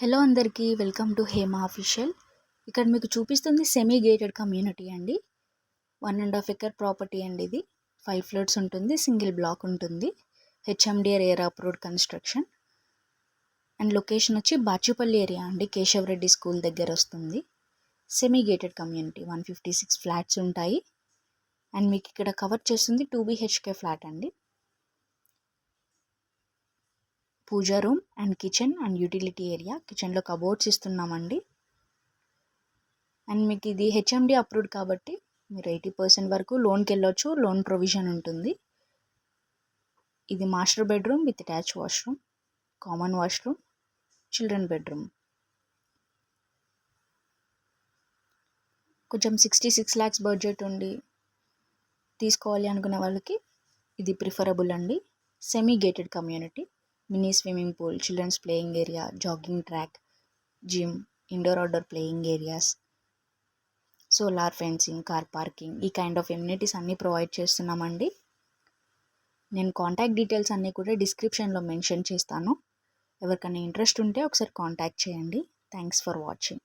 Hello అందరికీ welcome to Hema official. ఇక్కడ మీకు చూపిస్తుంది సెమీ గేటెడ్ కమ్యూనిటీ అండి. 1.5 ఎకర్ ప్రాపర్టీ అండి. ఇది 5 ఫ్లోర్స్ ఉంటుంది, సింగిల్ బ్లాక్ ఉంటుంది. HMDR air approved construction and location వచ్చి బాచుపల్లి ఏరియా అండి, కేశవరెడ్డి స్కూల్ దగ్గర వస్తుంది. సెమీ గేటెడ్ కమ్యూనిటీ 156 ఫ్లాట్స్ ఉంటాయి. అండ్ మీకు ఇక్కడ కవర్ చేస్తుంది 2 BHK ఫ్లాట్ అండి. Puja room and kitchen and utility area, కిచెన్లో కబోర్డ్స్ ఇస్తున్నామండి. అండ్ మీకు ఇది హెచ్ఎండి అప్రూవ్డ్ కాబట్టి మీరు 80% వరకు లోన్కి వెళ్ళొచ్చు, లోన్ ప్రొవిజన్ ఉంటుంది. ఇది master bedroom with attach washroom, common washroom, children bedroom. కొంచెం 66 lakhs బడ్జెట్ ఉండి తీసుకోవాలి అనుకునే వాళ్ళకి ఇది ప్రిఫరబుల్ అండి. Semi gated community, mini swimming pool, children's playing area, jogging track, gym, indoor outdoor playing areas, solar fencing, car parking, ఈ kind of amenities అన్నీ provide చేస్తున్నామండి. నేను కాంటాక్ట్ డీటెయిల్స్ అన్నీ కూడా డిస్క్రిప్షన్లో మెన్షన్ చేస్తాను. ఎవరికైనా ఇంట్రెస్ట్ ఉంటే ఒకసారి కాంటాక్ట్ చేయండి. Thanks for watching.